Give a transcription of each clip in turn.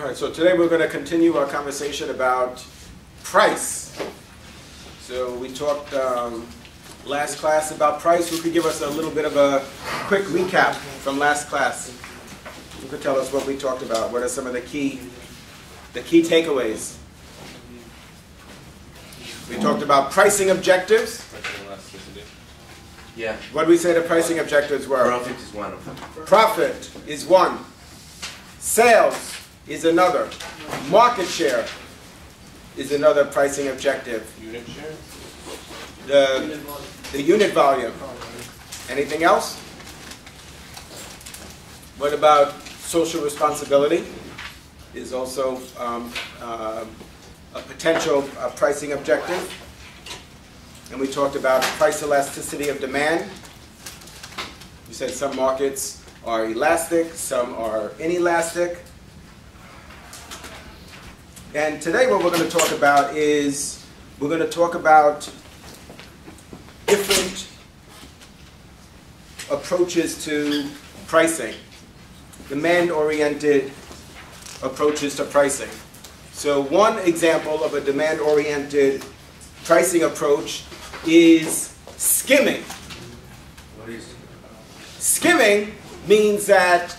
All right, so today we're going to continue our conversation about price. So we talked last class about price. Who could give us a little bit of a quick recap from last class? Who could tell us what we talked about? What are some of the key takeaways? We talked about pricing objectives. Yeah. What did we say the pricing objectives were? Profit is one of them. Profit is one. Sales is another. Market share is another pricing objective. Unit share? The unit volume. Anything else? What about social responsibility? Is also a potential pricing objective. And we talked about price elasticity of demand. We said some markets are elastic, some are inelastic. And today what we're going to talk about is we're going to talk about different approaches to pricing, demand-oriented approaches to pricing. So one example of a demand-oriented pricing approach is skimming. What is it? Skimming means that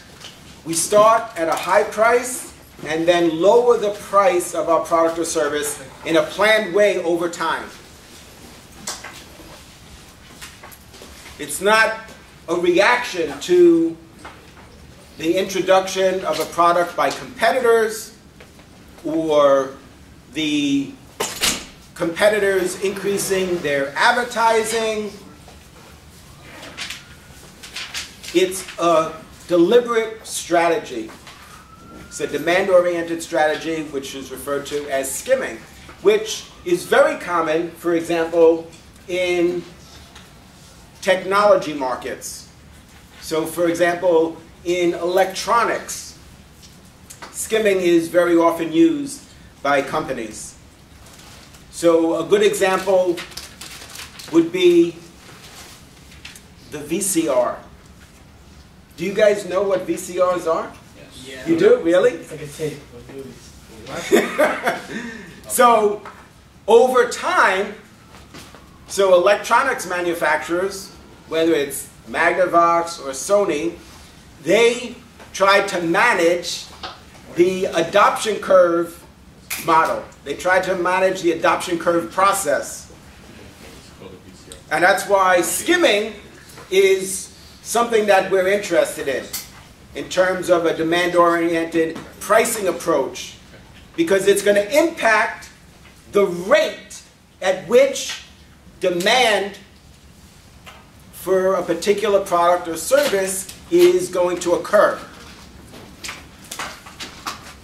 we start at a high price and then lower the price of our product or service in a planned way over time. It's not a reaction to the introduction of a product by competitors or the competitors increasing their advertising. It's a deliberate strategy. It's a demand-oriented strategy, which is referred to as skimming, which is very common, for example, in technology markets. So, for example, in electronics, skimming is very often used by companies. So a good example would be the VCR. Do you guys know what VCRs are? Yes. Yeah. You do? Really? It's like a tape of movies. So over time, so electronics manufacturers, whether it's Magnavox or Sony, they try to manage the adoption curve model. They try to manage the adoption curve process. And that's why skimming is something that we're interested in terms of a demand-oriented pricing approach, because it's going to impact the rate at which demand for a particular product or service is going to occur.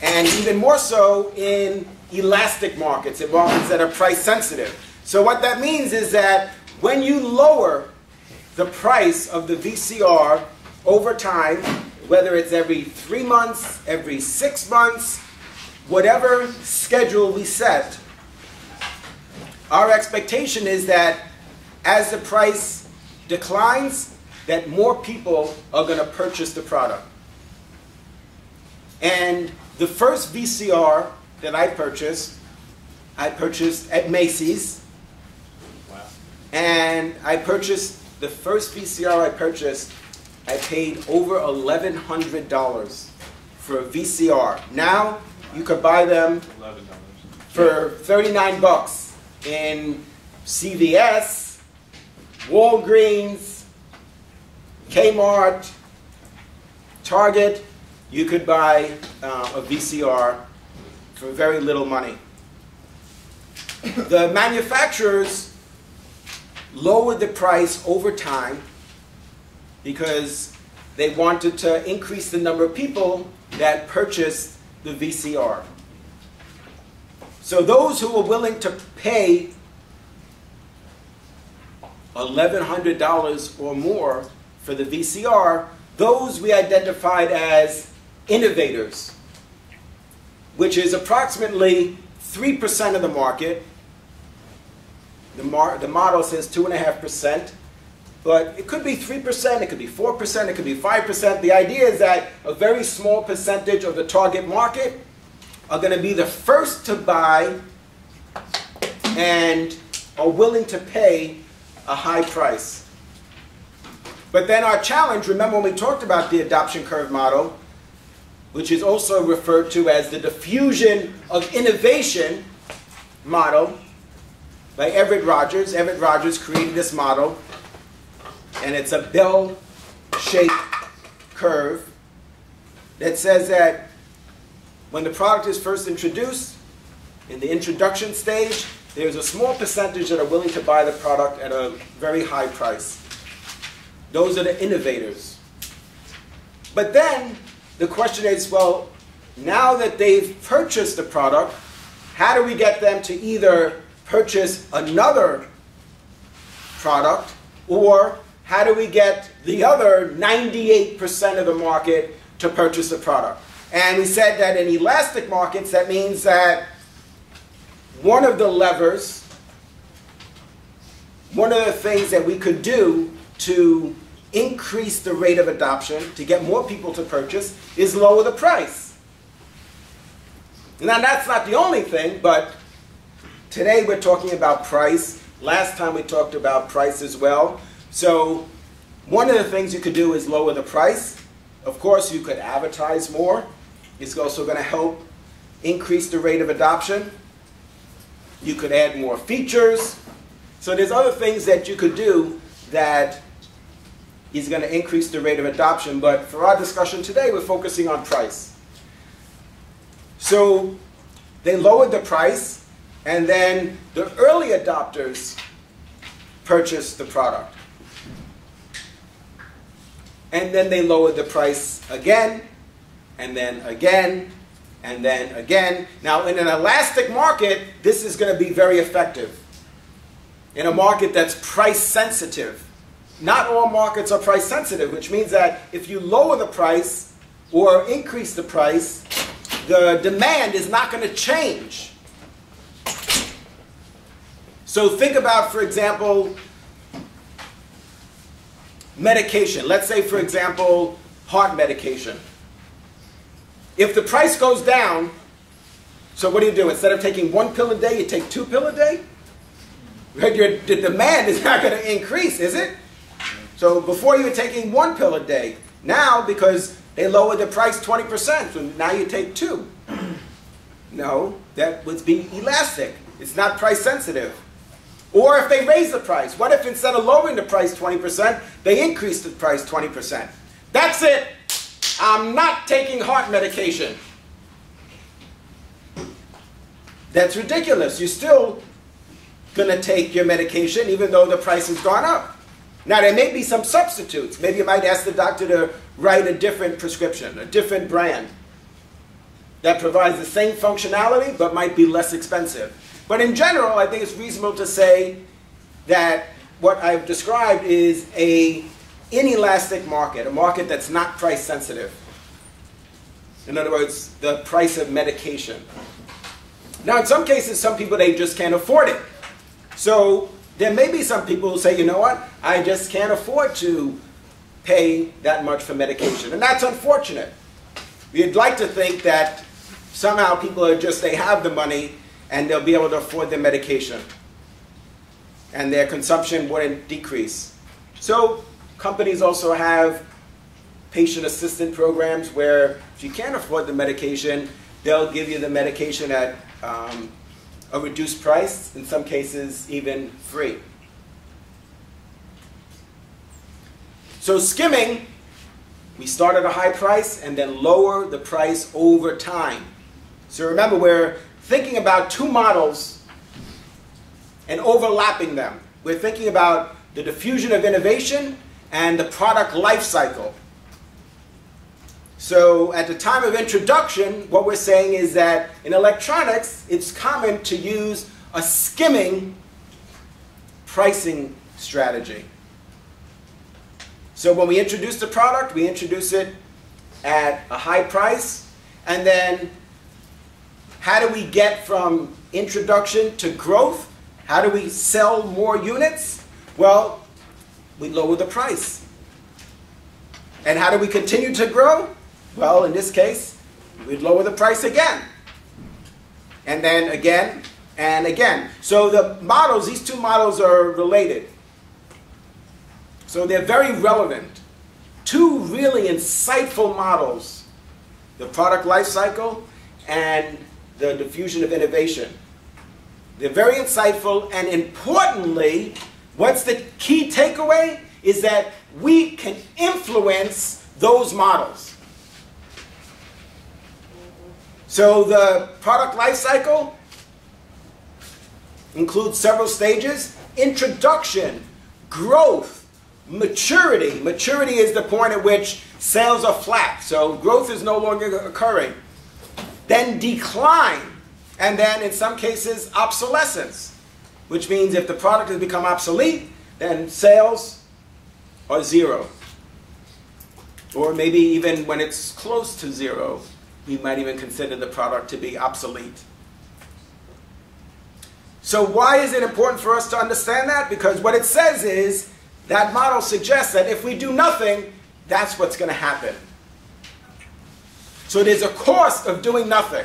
And even more so in elastic markets, in markets that are price sensitive. So what that means is that when you lower the price of the VCR over time, whether it's every 3 months, every 6 months, whatever schedule we set, our expectation is that as the price declines, that more people are going to purchase the product. And the first VCR that I purchased at Macy's. Wow. And the first VCR I purchased, I paid over $1,100 for a VCR. Now, you could buy them $11. for 39 bucks in CVS, Walgreens, Kmart, Target. You could buy a VCR for very little money. The manufacturers lowered the price over time because they wanted to increase the number of people that purchased the VCR. So those who were willing to pay $1,100 or more for the VCR, those we identified as innovators, which is approximately 3% of the market. The model says 2.5%, but it could be 3%, it could be 4%, it could be 5%. The idea is that a very small percentage of the target market are going to be the first to buy and are willing to pay a high price. But then our challenge, remember when we talked about the adoption curve model, which is also referred to as the diffusion of innovation model by Everett Rogers. Everett Rogers created this model, and it's a bell-shaped curve that says that when the product is first introduced, in the introduction stage, there's a small percentage that are willing to buy the product at a very high price. Those are the innovators. But then the question is, well, now that they've purchased the product, how do we get them to either purchase another product, or how do we get the other 98% of the market to purchase the product? And we said that in elastic markets, that means that one of the levers, one of the things that we could do to increase the rate of adoption, to get more people to purchase, is lower the price. Now that's not the only thing, but today we're talking about price. Last time we talked about price as well. So one of the things you could do is lower the price. Of course, you could advertise more. It's also going to help increase the rate of adoption. You could add more features. So there's other things that you could do that is going to increase the rate of adoption. But for our discussion today, we're focusing on price. So they lowered the price, and then the early adopters purchased the product. And then they lowered the price again, and then again, and then again. Now, in an elastic market, this is going to be very effective. In a market that's price sensitive. Not all markets are price sensitive, which means that if you lower the price or increase the price, the demand is not going to change. So think about, for example, medication. Let's say, for example, heart medication. If the price goes down, so what do? Instead of taking 1 pill a day, you take 2 pills a day? Right? The demand is not going to increase, is it? So before you were taking 1 pill a day. Now, because they lowered the price 20%, so now you take 2. No, that would be elastic. It's not price sensitive. Or if they raise the price, what if instead of lowering the price 20%, they increase the price 20%? That's it. I'm not taking heart medication. That's ridiculous. You're still going to take your medication even though the price has gone up. Now, there may be some substitutes. Maybe you might ask the doctor to write a different prescription, a different brand that provides the same functionality but might be less expensive. But in general, I think it's reasonable to say that what I've described is an inelastic market, a market that's not price sensitive. In other words, the price of medication. Now, in some cases, some people, they just can't afford it. So there may be some people who say, you know what, I just can't afford to pay that much for medication. And that's unfortunate. We'd like to think that somehow people are just, they have the money and they'll be able to afford their medication. And their consumption wouldn't decrease. So companies also have patient assistance programs where if you can't afford the medication, they'll give you the medication at a reduced price, in some cases even free. So skimming, we start at a high price and then lower the price over time. So remember, we're thinking about two models and overlapping them. We're thinking about the diffusion of innovation and the product life cycle. So at the time of introduction, what we're saying is that in electronics, it's common to use a skimming pricing strategy. So when we introduce the product, we introduce it at a high price, and then how do we get from introduction to growth? How do we sell more units? Well, we lower the price. And how do we continue to grow? Well, in this case, we'd lower the price again. and then again and again. So the models, these two models are related. So they're very relevant. Two really insightful models, the product life cycle and the diffusion of innovation. They're very insightful, and importantly, what's the key takeaway is that we can influence those models. So the product life cycle includes several stages: introduction, growth, maturity. Maturity is the point at which sales are flat, so growth is no longer occurring. Then decline, and then in some cases obsolescence, which means if the product has become obsolete, then sales are zero. Or maybe even when it's close to zero, we might even consider the product to be obsolete. So why is it important for us to understand that? Because what it says is, that model suggests that if we do nothing, that's what's going to happen. So there's a cost of doing nothing.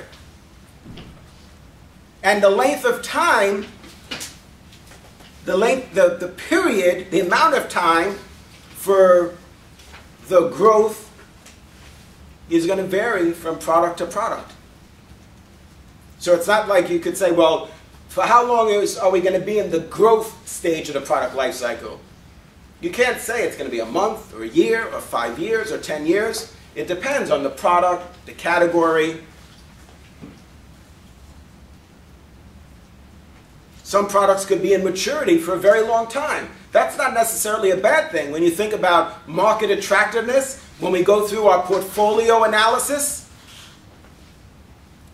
And the length of time, the period, the amount of time for the growth is going to vary from product to product. So it's not like you could say, well, for how long are we going to be in the growth stage of the product life cycle? You can't say it's going to be a month or a year or 5 years or 10 years. It depends on the product, the category. Some products could be in maturity for a very long time. That's not necessarily a bad thing. When you think about market attractiveness, when we go through our portfolio analysis,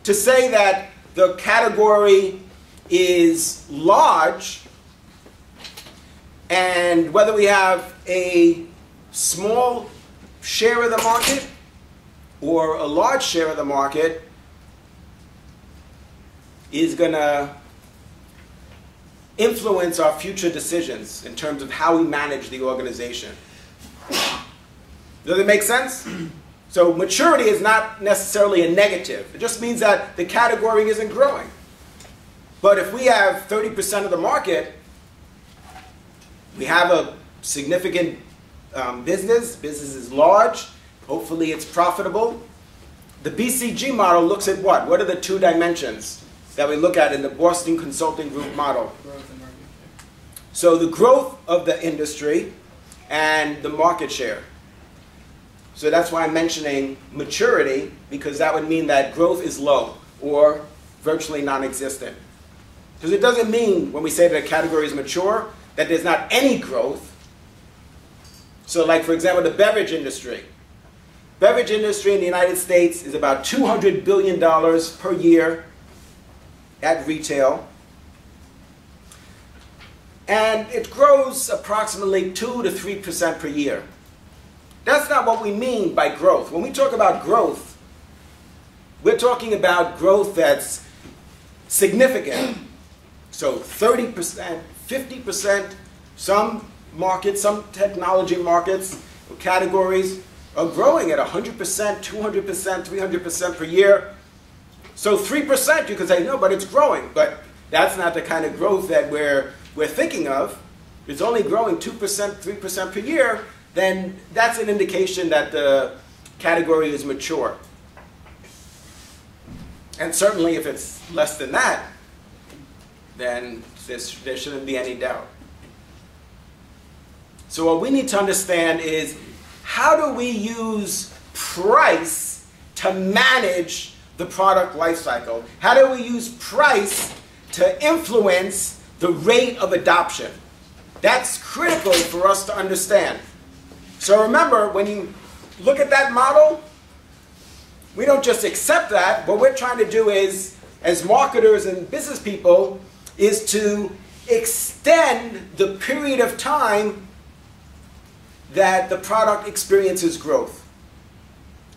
to say that the category is large, and whether we have a small share of the market or a large share of the market is going to influence our future decisions in terms of how we manage the organization. Does it make sense? So maturity is not necessarily a negative. It just means that the category isn't growing. But if we have 30% of the market, we have a significant business is large, hopefully it's profitable. The Bcg model looks at what? What are the two dimensions that we look at in the Boston Consulting Group model? Growth and market share. So the growth of the industry and the market share. So that's why I'm mentioning maturity, because that would mean that growth is low or virtually non-existent. Because it doesn't mean when we say that a category is mature that there's not any growth. So like, for example, the beverage industry. Beverage industry in the United States is about $200 billion per year at retail. And it grows approximately 2 to 3% per year. That's not what we mean by growth. When we talk about growth, we're talking about growth that's significant. So 30%, 50%, some markets, some technology markets or categories are growing at 100%, 200%, 300% per year. So 3% you could say, no, but it's growing. But that's not the kind of growth that we're thinking of. It's only growing 2%, 3% per year, then that's an indication that the category is mature. And certainly if it's less than that, then there shouldn't be any doubt. So what we need to understand is, how do we use price to manage the product life cycle? How do we use price to influence the rate of adoption? That's critical for us to understand. So remember, when you look at that model, we don't just accept that. What we're trying to do is, as marketers and business people, is to extend the period of time that the product experiences growth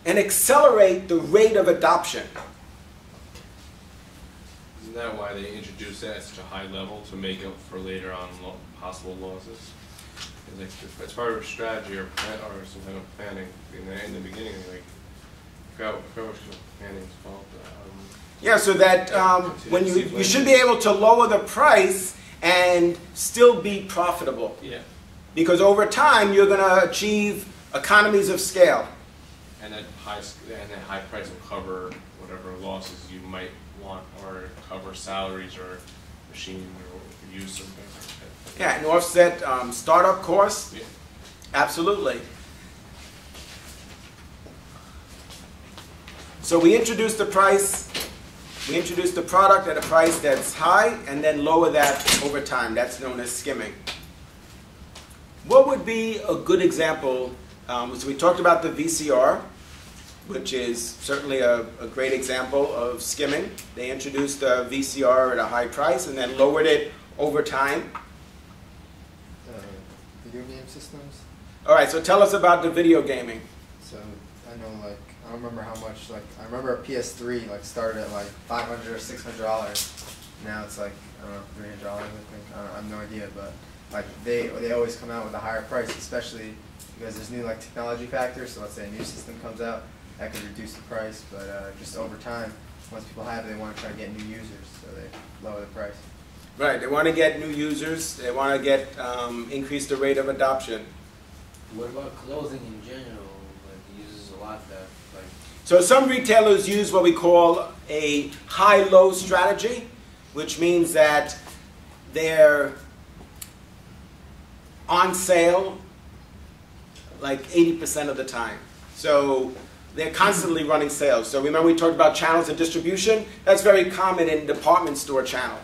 and accelerate the rate of adoption. Isn't that why they introduced that at such a high level, to make up for later on possible losses? Like, it's part of a strategy or some kind of planning in the beginning. Like, forgot which Manning's fault. Yeah, so that when you should be able to lower the price and still be profitable. Yeah. Because over time you're going to achieve economies of scale. And that high price will cover whatever losses you might want, or cover salaries or machine or use or things like that. Yeah, and offset startup costs. Yeah. Absolutely. So we introduce the price, we introduce the product at a price that's high and then lower that over time. That's known as skimming. What would be a good example? So we talked about the VCR, which is certainly a great example of skimming. They introduced the VCR at a high price and then lowered it over time. Video game systems. All right, so tell us about the video gaming. So I know, like, I don't remember how much. Like, I remember a PS3 like started at like $500 or $600. Now it's like, I don't know, $300. I think. I have no idea, but like they always come out with a higher price, especially because there's new like technology factors. So let's say a new system comes out, that could reduce the price, but just over time, once people have it, they want to try to get new users, so they lower the price. Right, they want to get new users. They want to get increase the rate of adoption. What about clothing in general? Like, uses a lot that, like. So some retailers use what we call a high-low strategy, which means that they're on sale like 80% of the time. So they're constantly running sales. So remember we talked about channels of distribution? That's very common in department store channel,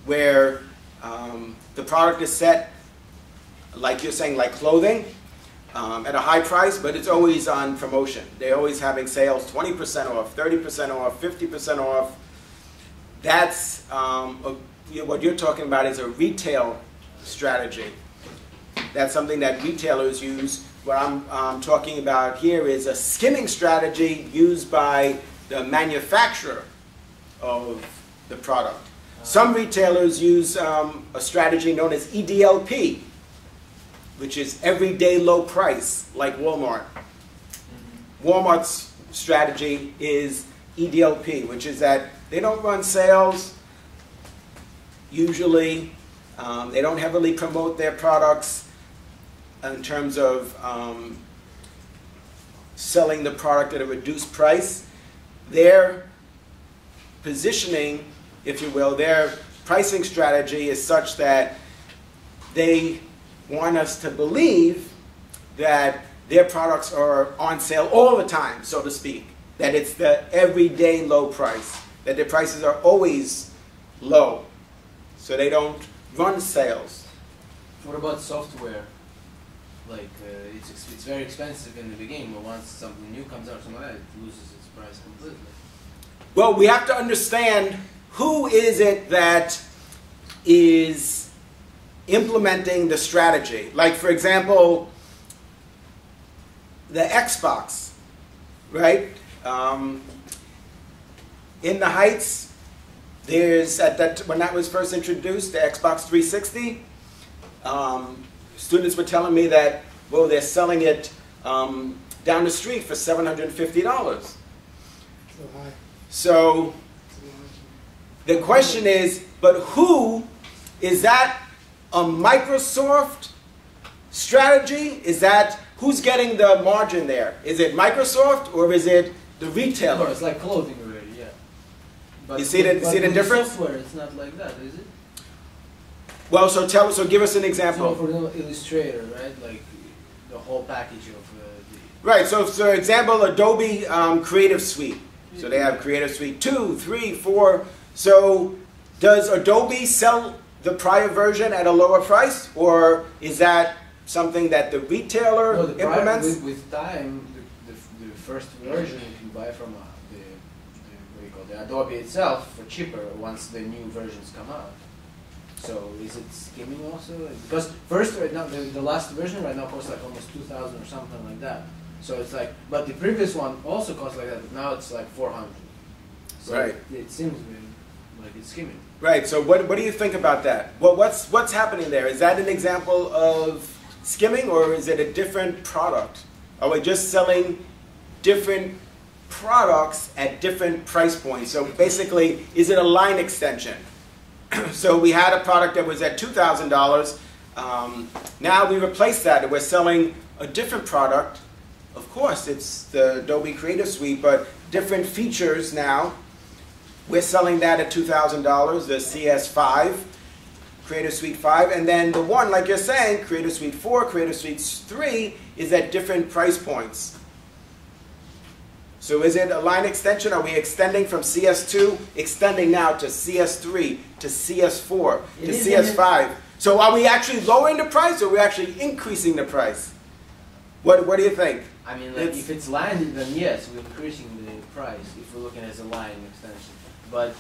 where the product is set, like you're saying, like clothing, at a high price, but it's always on promotion. They're always having sales 20% off, 30% off, 50% off. That's what you're talking about is a retail strategy. That's something that retailers use. What I'm talking about here is a skimming strategy used by the manufacturer of the product. Some retailers use a strategy known as EDLP, which is everyday low price, like Walmart. Walmart's strategy is EDLP, which is that they don't run sales usually. They don't heavily promote their products in terms of selling the product at a reduced price. Their positioning, if you will, their pricing strategy is such that they want us to believe that their products are on sale all the time, so to speak, that it's the everyday low price, that their prices are always low, so they don't run sales. What about software? Like, it's very expensive in the beginning, but once something new comes out or something like that, it loses its price completely. Well, we have to understand who is it that is implementing the strategy. Like, for example, the Xbox, right? In the Heights, there's, when that was first introduced, the Xbox 360, students were telling me that, well, they're selling it down the street for $750. So high. So the question is, but who, is that a Microsoft strategy? Is that, who's getting the margin there? Is it Microsoft or is it the retailer? No, it's like clothing already, yeah. But You see the difference? Software, it's not like that, is it? Well, so give us an example. So for example, Illustrator, right? Like the whole package of Right, so for example, Adobe Creative Suite. So they have Creative Suite 2, 3, 4. So does Adobe sell the prior version at a lower price, or is that something that the retailer no, the implements? With time, the first version you can buy from the Adobe itself for cheaper once the new versions come out. So is it skimming also? Because first right now the last version right now costs like almost 2,000 or something like that. So it's like, but the previous one also cost like that, but now it's like 400. So Right. it seems like it's skimming. Right, so what do you think about that? Well, what's happening there? Is that an example of skimming, or is it a different product? Are we just selling different products at different price points. So basically, is it a line extension? So we had a product that was at $2,000. Now we replaced that and we're selling a different product. Of course, it's the Adobe Creative Suite, but different features now. We're selling that at $2,000, the CS5, Creative Suite 5, and then the one, like you're saying, Creative Suite 4, Creative Suite 3, is at different price points. So is it a line extension? Are we extending from CS2, extending now to CS3, to CS4, to CS5? So are we actually lowering the price, or are we actually increasing the price? What do you think? I mean, like, if it's line, then yes, we're increasing the price if we're looking at it as a line extension. But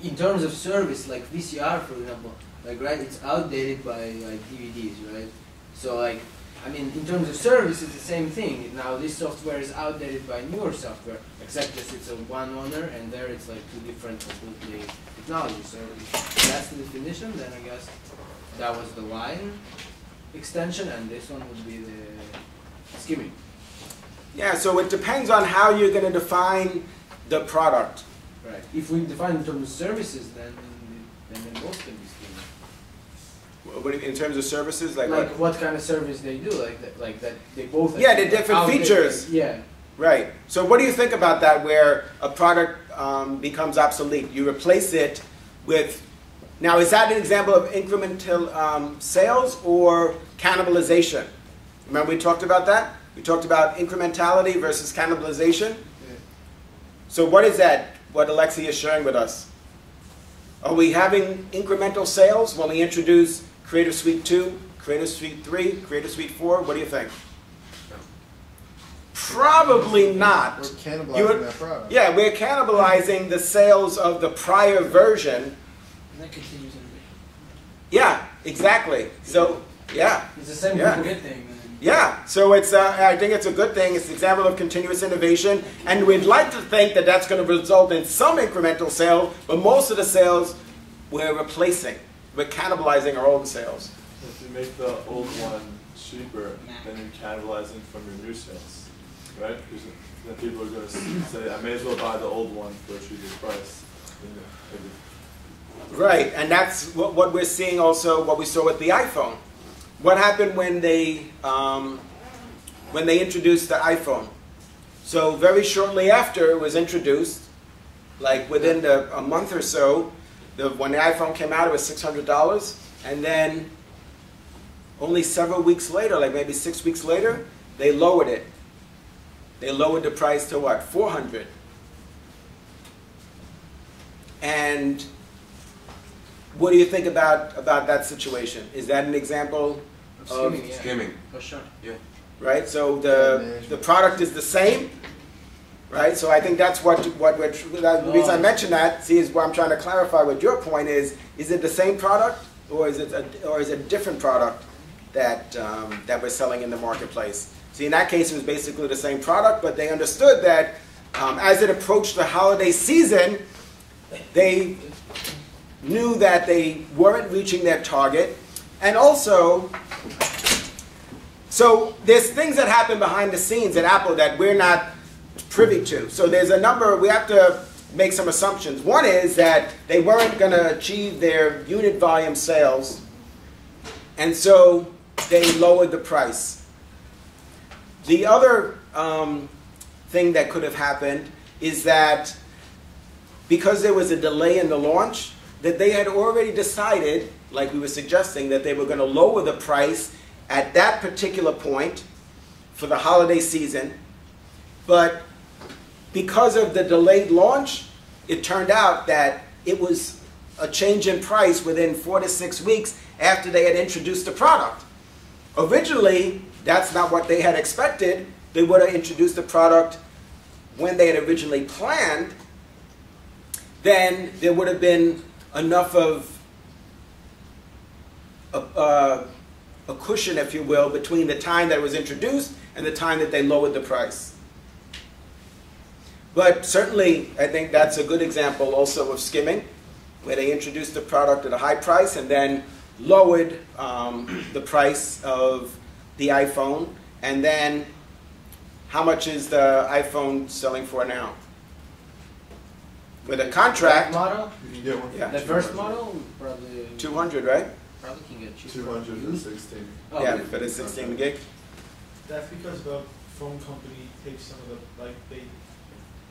in terms of service, like VCR, for example, like, right, it's outdated by like DVDs, right? So like, I mean, in terms of service, it's the same thing. Now this software is outdated by newer software, except that it's a one owner, and there it's like two different completely technologies. So if that's the definition, then I guess that was the line extension, and this one would be the skimming. Yeah, so it depends on how you're going to define the product. Right. If we define in terms of services, then both can be skimming. In terms of services, like what kind of service they do, like that they both. Yeah, the different features. Yeah. Right. So what do you think about that, where a product becomes obsolete? You replace it with. Now, is that an example of incremental sales or cannibalization? Remember we talked about that? We talked about incrementality versus cannibalization. Yeah. So what is that, what Alexi is sharing with us? Are we having incremental sales when we introduce Creative Suite 2, Creative Suite 3, Creative Suite 4? What do you think? Probably not. We're cannibalizing that product. Yeah, we're cannibalizing the sales of the prior version. And that continues innovation. Yeah, exactly. So, yeah. It's the same Yeah. good thing. Yeah, so it's, I think it's a good thing. It's an example of continuous innovation. And we'd like to think that that's going to result in some incremental sales, but most of the sales we're replacing. We're cannibalizing our old sales. If you make the old one cheaper, then you're cannibalizing from your new sales, right? Because then people are going to say, I may as well buy the old one for a cheaper price. Right, and that's what we're seeing also, what we saw with the iPhone. What happened when they introduced the iPhone? So very shortly after it was introduced, like within a month or so, when the iPhone came out, it was $600, and then only several weeks later, like maybe 6 weeks later, they lowered it. They lowered the price to what? $400. And what do you think about that situation? Is that an example of Skimming, yeah. Skimming. For sure. Yeah. right? So the product is the same, right? So I think that's what we're, the reason I mention that, see, is what I'm trying to clarify what your point is it the same product, or is it a different product that, that we're selling in the marketplace? See, in that case, it was basically the same product, but they understood that as it approached the holiday season, they knew that they weren't reaching their target, and also, so there's things that happen behind the scenes at Apple that we're not privy to. So there's a number, we have to make some assumptions. One is that they weren't going to achieve their unit volume sales, and so they lowered the price. The other thing that could have happened is that because there was a delay in the launch, that they had already decided, like we were suggesting, that they were going to lower the price at that particular point for the holiday season. But because of the delayed launch, it turned out that it was a change in price within 4 to 6 weeks after they had introduced the product. Originally, that's not what they had expected. They would have introduced the product when they had originally planned. Then there would have been enough of a cushion, if you will, between the time that it was introduced and the time that they lowered the price. But certainly, I think that's a good example also of skimming, where they introduced the product at a high price and then lowered the price of the iPhone, and then how much is the iPhone selling for now? With a contract, Model? You can get one for Yeah. The first model? Probably. 200, right? Probably can get cheaper. 216. Oh, Yeah, okay. for the 16 gig. That's because the phone company takes some of the, like,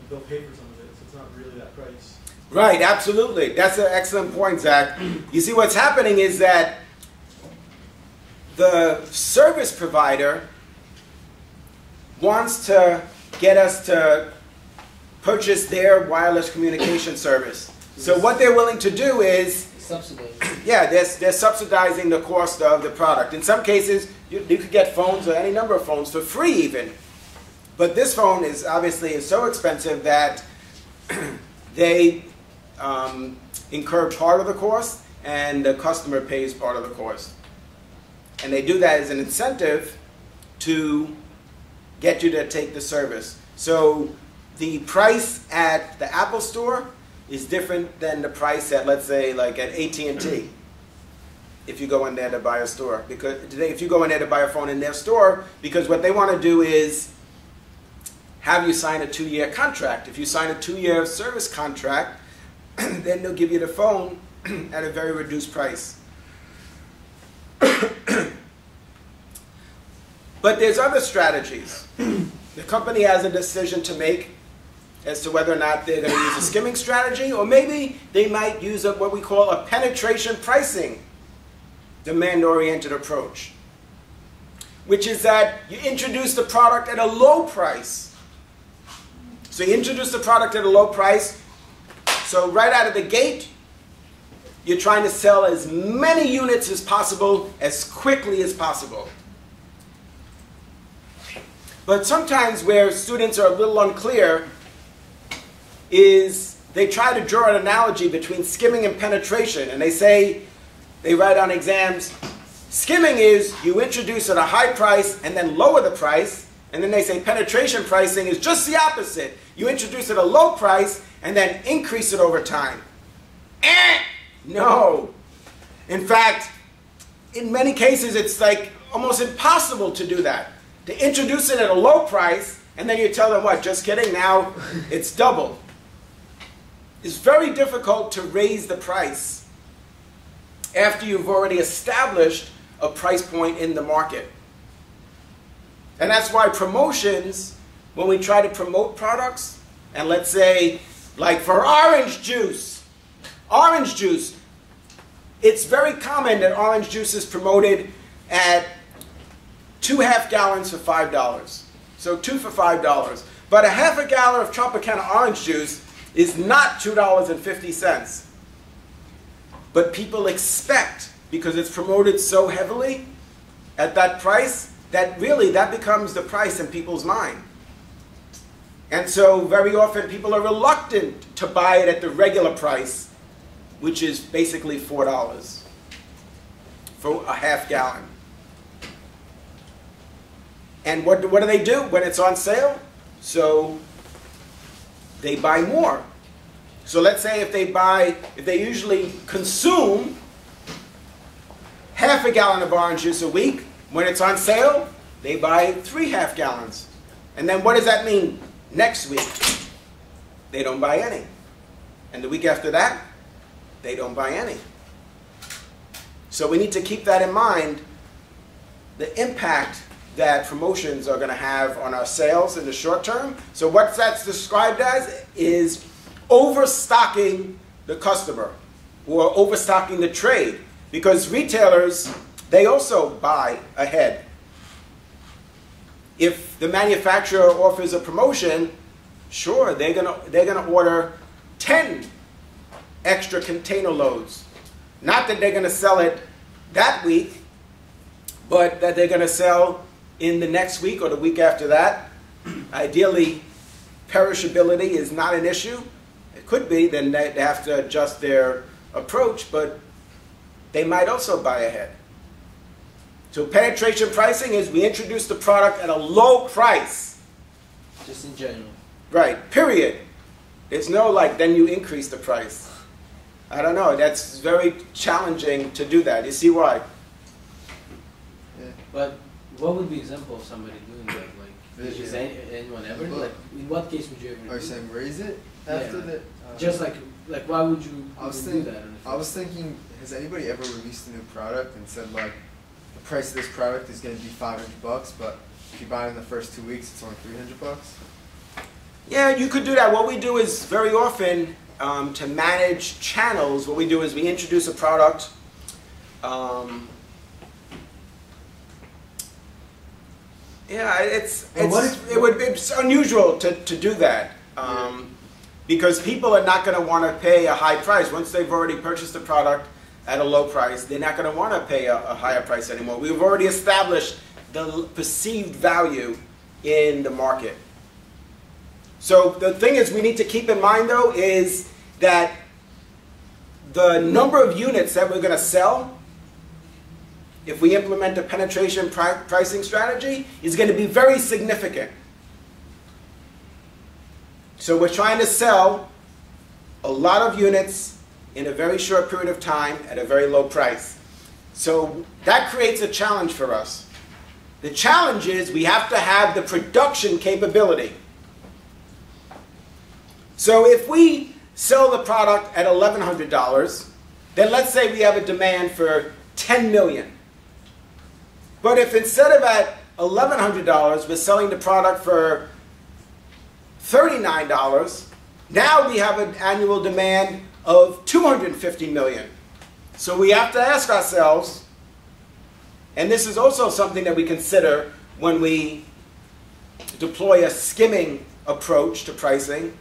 they'll pay for some of it, so it's not really that price. Right, absolutely. That's an excellent point, Zach. You see, what's happening is that the service provider wants to get us to purchase their wireless communication service. So what they're willing to do is, Subsidize. yeah, they're subsidizing the cost of the product. In some cases, you could get phones or any number of phones for free even. But this phone is obviously so expensive that they incur part of the cost and the customer pays part of the cost. And they do that as an incentive to get you to take the service. So the price at the Apple Store is different than the price at, let's say, like at AT&T. If you go in there to buy a store, because if you go in there to buy a phone in their store, because what they want to do is have you sign a 2-year contract. If you sign a 2-year service contract, then they'll give you the phone at a very reduced price. But there's other strategies. The company has a decision to make as to whether or not they're going to use a skimming strategy, or maybe they might use what we call a penetration pricing demand-oriented approach, which is that you introduce the product at a low price. So you introduce the product at a low price, so right out of the gate, you're trying to sell as many units as possible, as quickly as possible. But sometimes where students are a little unclear is they try to draw an analogy between skimming and penetration, and they say, they write on exams, skimming is you introduce at a high price and then lower the price, and then they say penetration pricing is just the opposite. You introduce at a low price and then increase it over time. No. In fact, in many cases it's like almost impossible to do that. To introduce it at a low price and then you tell them, what, just kidding, now it's double. It's very difficult to raise the price after you've already established a price point in the market. And that's why promotions, when we try to promote products, and let's say, like for orange juice, it's very common that orange juice is promoted at 2 half gallons for $5. So 2 for $5. But a half a gallon of Tropicana orange juice is not $2.50. But people expect, because it's promoted so heavily at that price, that really that becomes the price in people's mind. And so very often people are reluctant to buy it at the regular price, which is basically $4 for a half gallon. And what do they do when it's on sale? So they buy more. So let's say if they usually consume half a gallon of orange juice a week, when it's on sale, they buy 3 half gallons. And then what does that mean next week? They don't buy any. And the week after that, they don't buy any. So we need to keep that in mind, the impact that promotions are going to have on our sales in the short term. So what that's described as is overstocking the customer or overstocking the trade, because retailers, they also buy ahead. If the manufacturer offers a promotion, sure, they're gonna order 10 extra container loads. Not that they're gonna sell it that week, but that they're gonna sell in the next week or the week after that. Ideally, perishability is not an issue. It could be, then they have to adjust their approach, but they might also buy ahead. So penetration pricing is we introduce the product at a low price. Just in general. Right, period. There's no like, then you increase the price. I don't know, that's very challenging to do that. You see why? Yeah. But what would be an example of somebody doing that? Like, Is anyone ever do? Like, in what case would you ever do? Are you saying raise it Yeah. after the? Just like why would you I was even do thinking. that? in the I was first place? thinking, has anybody ever released a new product and said like, the price of this product is going to be $500, but if you buy it in the first 2 weeks, it's only $300? Yeah, you could do that. What we do is very often to manage channels, what we do is we introduce a product. Yeah, it's unusual to do that because people are not going to want to pay a high price. Once they've already purchased the product at a low price, they're not going to want to pay a higher price anymore. We've already established the perceived value in the market. So the thing is we need to keep in mind though is that the number of units that we're going to sell if we implement a penetration pricing strategy is going to be very significant. So we're trying to sell a lot of units in a very short period of time at a very low price. So that creates a challenge for us. The challenge is we have to have the production capability. So if we sell the product at $1,100, then let's say we have a demand for 10 million. But if instead of at $1,100, we're selling the product for $39, now we have an annual demand of 250 million. So we have to ask ourselves, and this is also something that we consider when we deploy a skimming approach to pricing,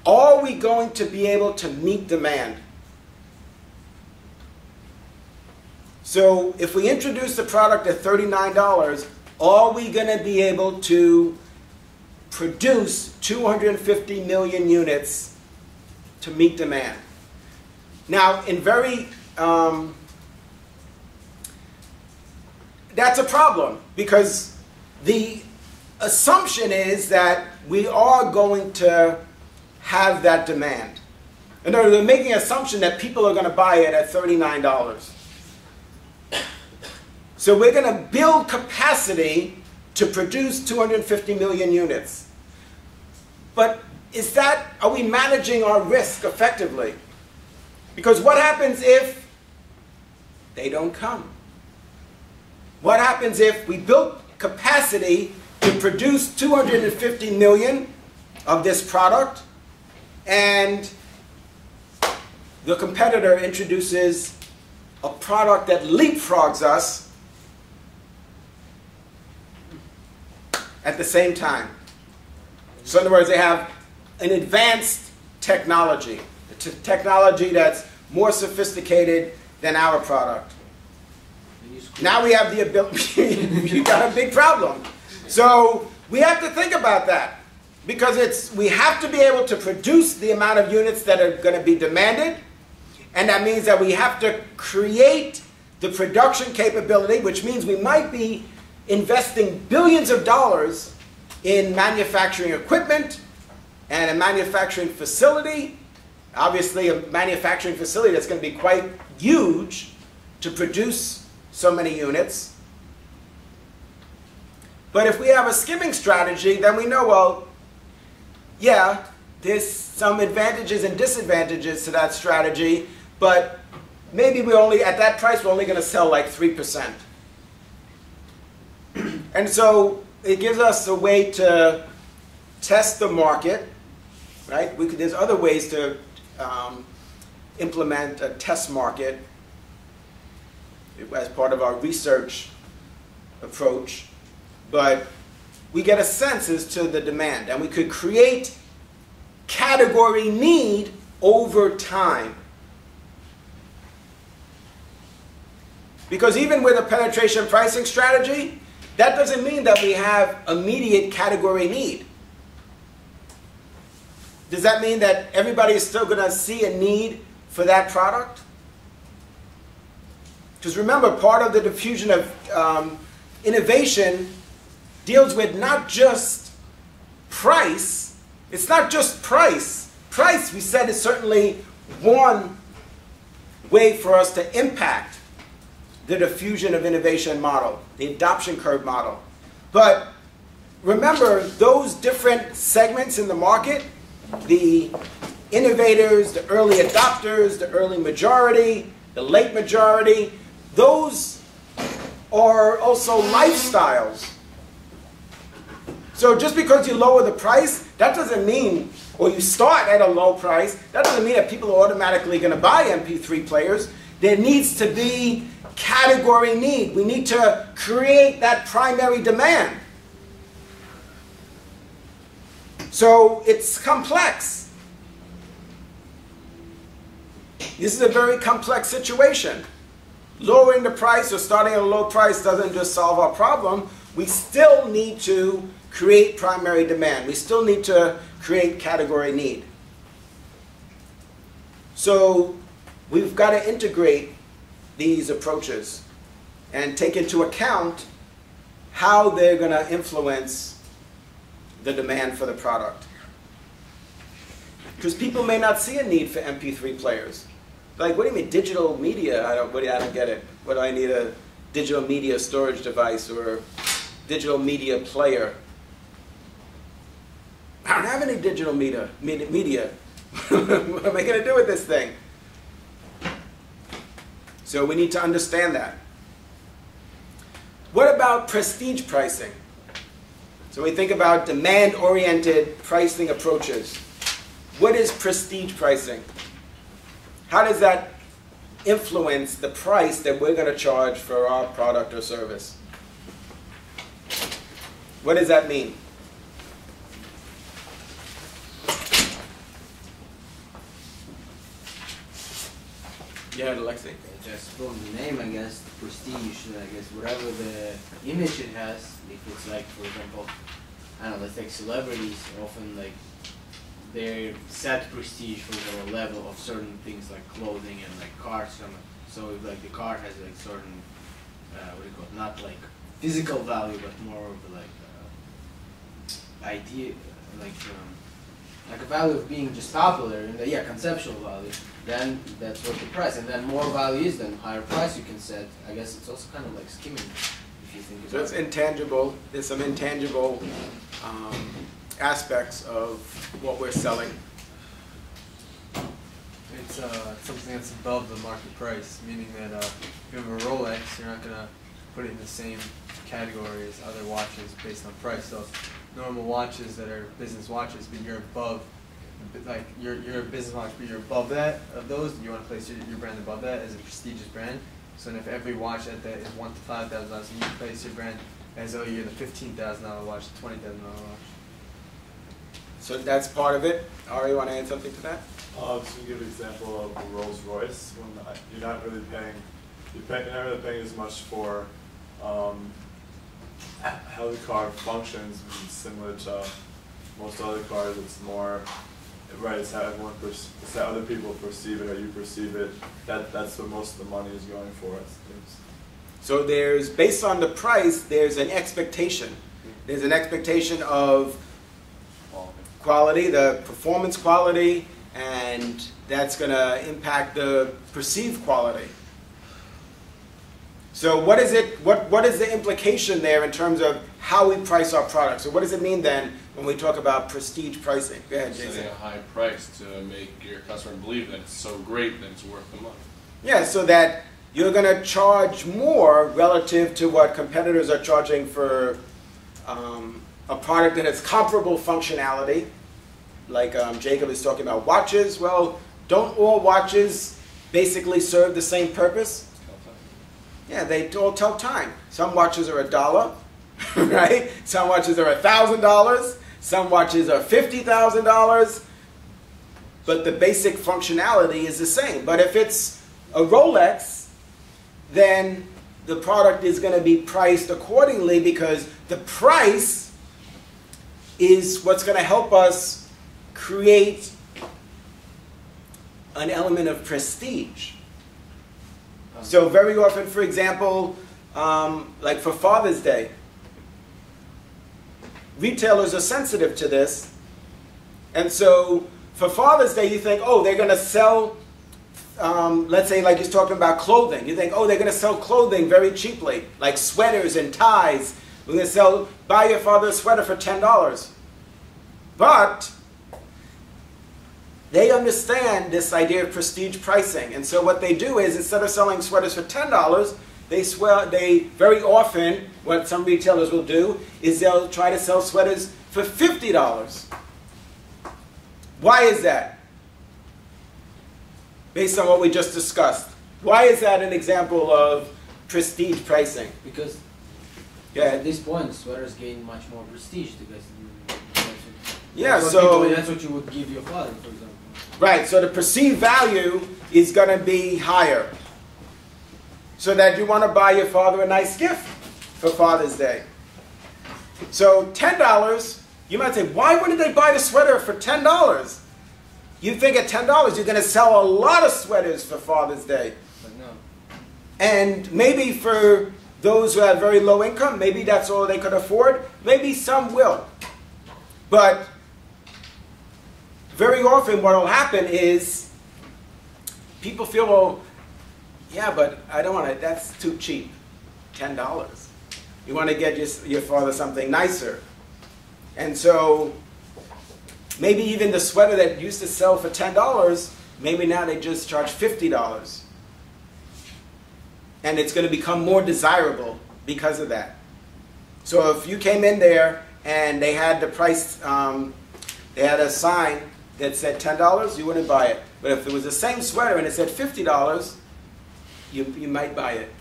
are we going to be able to meet demand? So if we introduce the product at $39, are we going to be able to produce 250 million units to meet demand? Now, that's a problem because the assumption is that we are going to have that demand. In other words, we're making an assumption that people are going to buy it at $39. So we're going to build capacity to produce 250 million units. But are we managing our risk effectively? Because what happens if they don't come? What happens if we built capacity to produce 250 million of this product and the competitor introduces a product that leapfrogs us at the same time? So in other words, they have an advanced technology, technology that's more sophisticated than our product. Now we have the ability, you got a big problem. So we have to think about that because we have to be able to produce the amount of units that are going to be demanded, and that means that we have to create the production capability, which means we might be investing billions of dollars in manufacturing equipment and a manufacturing facility. Obviously, a manufacturing facility that's going to be quite huge to produce so many units. But if we have a skimming strategy, then we know, well, yeah, there's some advantages and disadvantages to that strategy, but maybe at that price, we're only going to sell like 3%. And so it gives us a way to test the market, right? There's other ways to implement a test market as part of our research approach, but we get a sense as to the demand, and we could create category need over time. Because even with a penetration pricing strategy, that doesn't mean that we have immediate category need. Does that mean that everybody is still going to see a need for that product? Because remember, part of the diffusion of innovation deals with not just price. It's not just price. Price, we said, is certainly one way for us to impact the diffusion of innovation model, the adoption curve model. But remember, those different segments in the market, the innovators, the early adopters, the early majority, the late majority, those are also lifestyles. So just because you lower the price, that doesn't mean, or you start at a low price, that doesn't mean that people are automatically going to buy MP3 players. There needs to be category need. We need to create that primary demand. So it's complex. This is a very complex situation. Lowering the price or starting at a low price doesn't just solve our problem. We still need to create primary demand. We still need to create category need. So we've got to integrate these approaches and take into account how they're going to influence the demand for the product. Because people may not see a need for MP3 players. Like, what do you mean, digital media? I don't get it. What do I need a digital media storage device or digital media player? I don't have any digital media. What am I going to do with this thing? So we need to understand that. What about prestige pricing? So we think about demand-oriented pricing approaches. What is prestige pricing? How does that influence the price that we're going to charge for our product or service? What does that mean? Yeah, Alexei. Just from the name, I guess, prestige, I guess whatever the image it has, if it's like, for example, I don't know, let's take celebrities, often like they set prestige for the level of certain things like clothing and like cars. So if like the car has like certain, what do you call it, not like physical value, but more of like idea, like a value of being just popular, and yeah, conceptual value, then that's what the price, and then more value is, then higher price you can set. I guess it's also kind of like skimming, if you think about it. So it's intangible. There's some intangible aspects of what we're selling. It's something that's above the market price, meaning that if you have a Rolex, you're not going to put it in the same category as other watches based on price. So normal watches that are business watches, but you're above, like you're a business watch, but you're above that of those. You want to place your brand above that as a prestigious brand. So if every watch at that is $1,000 to $5,000, so you place your brand as though you're the $15,000 watch, $20,000 watch. So that's part of it. Ari, you want to add something to that? Just to give an example of the Rolls Royce, when you're not really paying, you're not really paying as much for how the car functions, which is similar to most other cars. It's more, right, it's how it's how other people perceive it or you perceive it. That's what most of the money is going for. So there's, based on the price, there's an expectation. There's an expectation of quality, the performance quality, and that's going to impact the perceived quality. So what is it? What is the implication there in terms of how we price our products? So what does it mean then when we talk about prestige pricing? Go ahead, Jason. Setting a high price to make your customer believe that it's so great that it's worth the money. Yeah, so that you're going to charge more relative to what competitors are charging for a product that has comparable functionality. Like Jacob is talking about watches. Well, don't all watches basically serve the same purpose? Yeah, they all tell time. Some watches are $1, right? Some watches are $1,000. Some watches are $50,000. But the basic functionality is the same. But if it's a Rolex, then the product is going to be priced accordingly because the price is what's going to help us create an element of prestige. So very often, for example, like for Father's Day, retailers are sensitive to this. And so for Father's Day, you think, oh, they're going to sell, let's say like he's talking about clothing. You think, oh, they're going to sell clothing very cheaply, like sweaters and ties, We're going to buy your father a sweater for $10. But they understand this idea of prestige pricing. And so what they do is, instead of selling sweaters for $10, they very often, what some retailers will do, is they'll try to sell sweaters for $50. Why is that? Based on what we just discussed. Why is that an example of prestige pricing? Because Yeah. at this point, sweaters gain much more prestige because Yeah, that's what you would give your father, for example. right, so the perceived value is going to be higher. So that you want to buy your father a nice gift for Father's Day. So $10, you might say, why wouldn't they buy the sweater for $10? You think at $10 you're going to sell a lot of sweaters for Father's Day. But no. And maybe for those who have very low income, maybe that's all they could afford. Maybe some will. But very often what will happen is people feel, well, yeah, but I don't want to, that's too cheap. $10. You want to get your father something nicer. And so maybe even the sweater that used to sell for $10, maybe now they just charge $50. And it's going to become more desirable because of that. So if you came in there and they had the price, they had a sign that said $10, you wouldn't buy it. But if it was the same sweater and it said $50, you might buy it.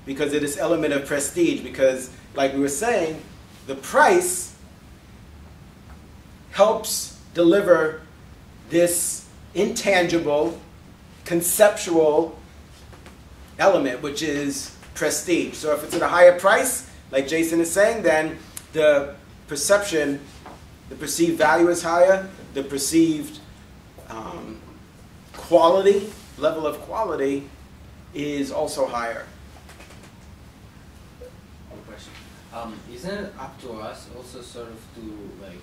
Because of this element of prestige. Because, like we were saying, the price helps deliver this intangible, conceptual element, which is prestige. So if it's at a higher price, like Jason is saying, then the perception, the perceived value is higher, the perceived quality, level of quality is also higher. One question. Isn't it up to us also sort of to like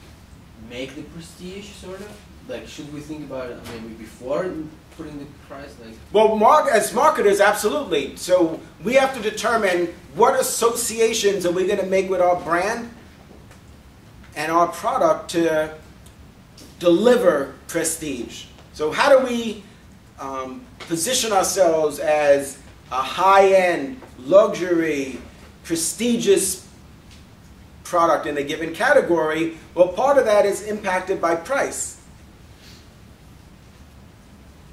make the prestige sort of? Like, should we think about it maybe before putting the price? Like, well, as marketers, absolutely. So we have to determine what associations are we going to make with our brand and our product to deliver prestige. So how do we position ourselves as a high-end, luxury, prestigious product in a given category? Well, part of that is impacted by price.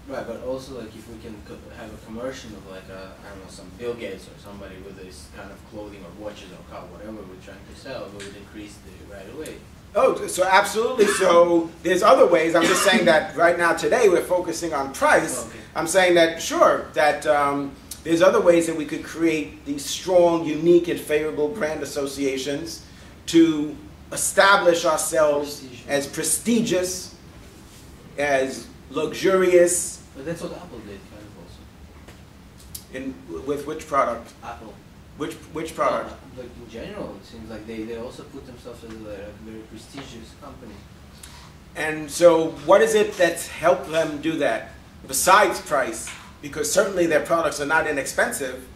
right, but also like if we can have a commercial of like I don't know, some Bill Gates or somebody with this kind of clothing or watches or car, whatever we're trying to sell, we would increase the right away. Oh, so absolutely. So there's other ways. I'm just saying that right now today we're focusing on price. Okay. I'm saying that sure, that there's other ways that we could create these strong, unique, and favorable brand associations to establish ourselves as prestigious, as luxurious. But that's what Apple did kind of also. With which product? Apple. Which product? Like in general, it seems like they also put themselves as a very prestigious company. And so what is it that's helped them do that, besides price? Because certainly their products are not inexpensive.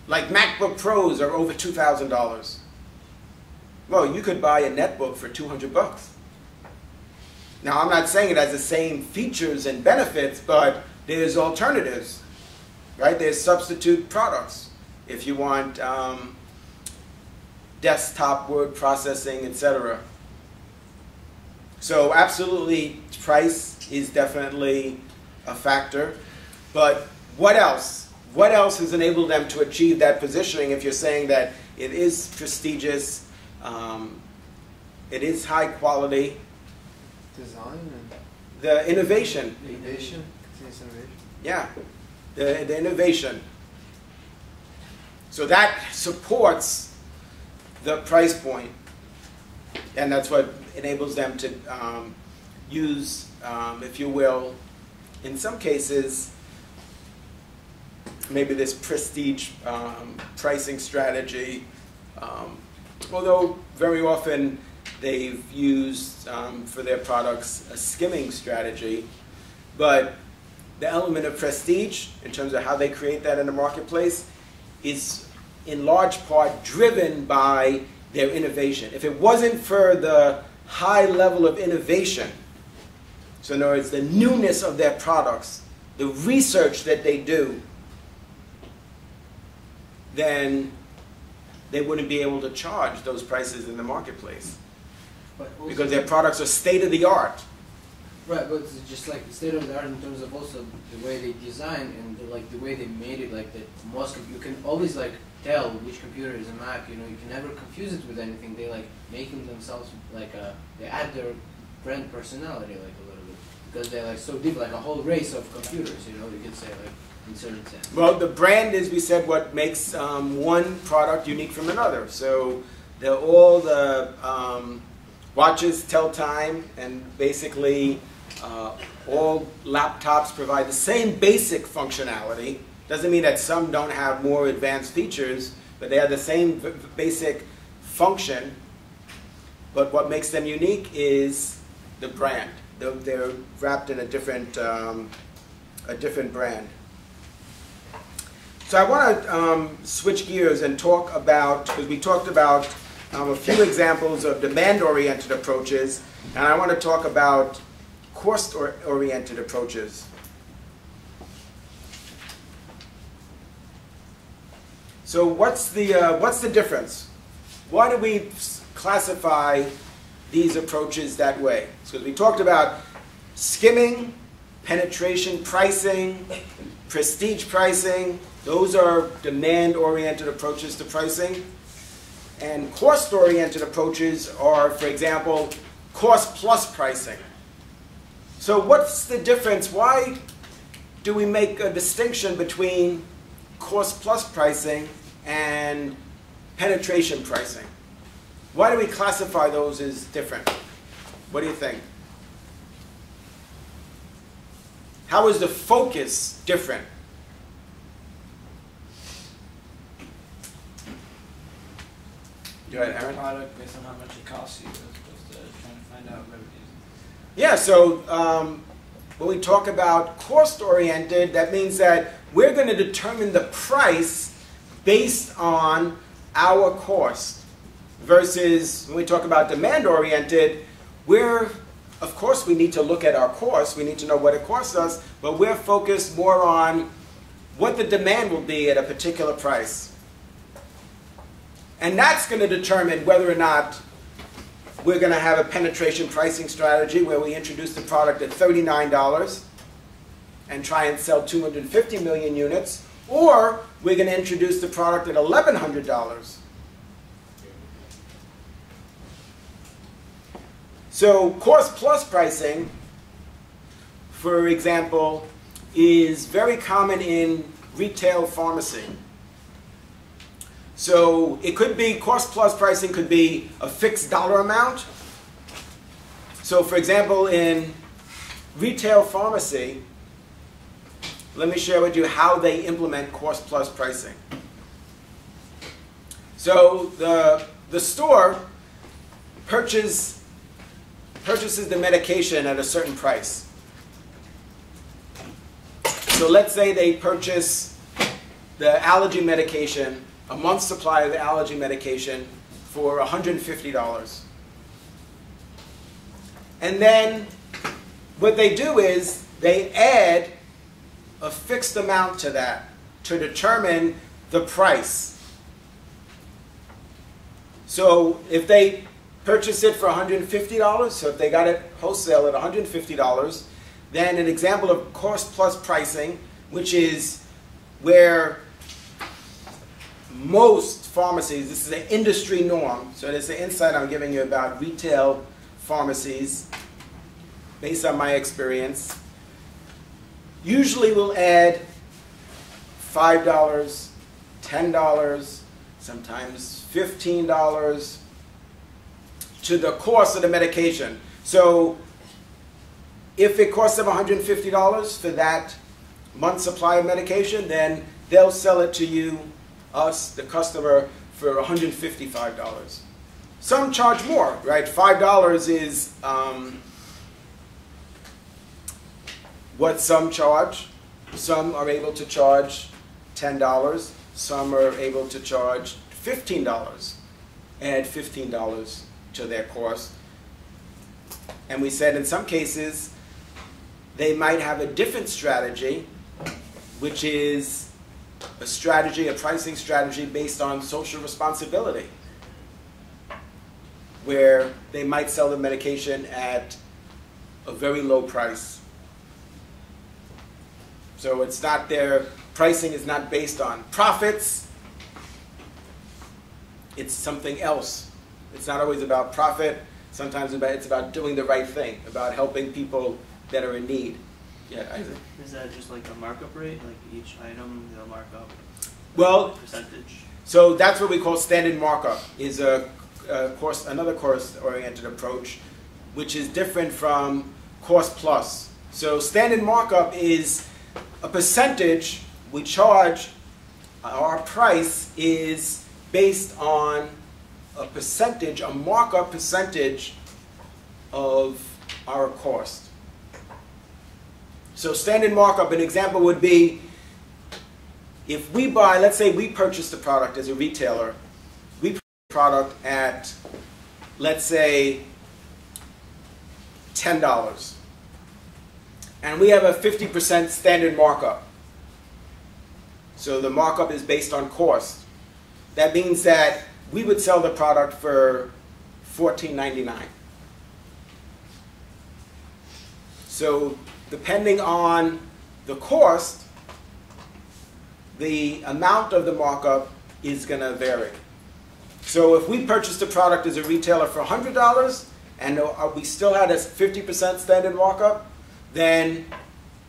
Like MacBook Pros are over $2,000. Well, you could buy a netbook for $200. Now, I'm not saying it has the same features and benefits, but there's alternatives, right? There's substitute products. If you want desktop word processing, etc. So absolutely, price is definitely a factor. But what else? What else has enabled them to achieve that positioning if you're saying that it is prestigious, it is high quality? Design and The innovation. innovation, continuous innovation. Yeah, the innovation. So that supports the price point, and that's what enables them to use, if you will, in some cases, maybe this prestige pricing strategy, although very often they've used for their products a skimming strategy, but the element of prestige in terms of how they create that in the marketplace is in large part driven by their innovation. If it wasn't for the high level of innovation, so in other words, the newness of their products, the research that they do, then they wouldn't be able to charge those prices in the marketplace. But also, Because their products are state of the art. right, but it's just like the state of the art in terms of also the way they design and the way they made it. Like that, you can always like tell which computer is a Mac. You know, you can never confuse it with anything. They like making themselves like they add their brand personality like a little bit because they're like so deep, like a whole race of computers. You know, you could say like in certain sense. Well, the brand is, we said, what makes one product unique from another. So all the watches tell time, and basically all laptops provide the same basic functionality. Doesn't mean that some don't have more advanced features, but they have the same basic function. But what makes them unique is the brand. They're wrapped in a different brand. So I want to switch gears and talk about, because we talked about a few examples of demand-oriented approaches, and I want to talk about cost-oriented approaches. So what's the difference? Why do we classify these approaches that way? Because we talked about skimming, penetration pricing, prestige pricing. Those are demand-oriented approaches to pricing. And cost-oriented approaches are, for example, cost-plus pricing. So what's the difference? Why do we make a distinction between cost-plus pricing and penetration pricing? Why do we classify those as different? What do you think? How is the focus different? Go ahead, Aaron. Product based on how much it costs you, as opposed to trying to find out revenues. Yeah, so when we talk about cost-oriented, that means that we're going to determine the price based on our cost. Versus when we talk about demand-oriented, of course we need to look at our cost, we need to know what it costs us, but we're focused more on what the demand will be at a particular price. And that's going to determine whether or not we're going to have a penetration pricing strategy where we introduce the product at $39 and try and sell 250 million units, or we're going to introduce the product at $1,100. So cost plus pricing, for example, is very common in retail pharmacy. So it could be, cost plus pricing could be a fixed dollar amount. So for example, in retail pharmacy, let me share with you how they implement cost plus pricing. So the store purchases the medication at a certain price. So let's say they purchase the allergy medication, a month's supply of the allergy medication, for $150. And then what they do is they add a fixed amount to that to determine the price. So if they purchase it for $150, so if they got it wholesale at $150, then an example of cost plus pricing, which is where most pharmacies, this is an industry norm, so this is the insight I'm giving you about retail pharmacies based on my experience, usually will add $5, $10, sometimes $15 to the cost of the medication. So if it costs them $150 for that month's supply of medication, then they'll sell it to you, us, the customer, for $155. Some charge more, right? $5 is what some charge. Some are able to charge $10. Some are able to charge $15, add $15 to their cost. And we said in some cases, they might have a different strategy, which is a strategy, a pricing strategy based on social responsibility, where they might sell the medication at a very low price. So it's not their pricing is not based on profits. It's something else. It's not always about profit. Sometimes it's about doing the right thing, about helping people that are in need. Yeah, Isaac. Is that just like a markup rate, like each item they'll mark up? Well, Percentage. so that's what we call standard markup. Is another cost-oriented approach, which is different from cost plus. So standard markup is a percentage we charge. Our price is based on a percentage, a markup percentage of our cost. So standard markup, an example would be if we buy, let's say we purchase the product as a retailer, we purchase the product at, let's say, $10. And we have a 50% standard markup. So the markup is based on cost. That means that we would sell the product for $14.99. So depending on the cost, the amount of the markup is going to vary. So if we purchased a product as a retailer for $100 and we still had a 50% standard markup, then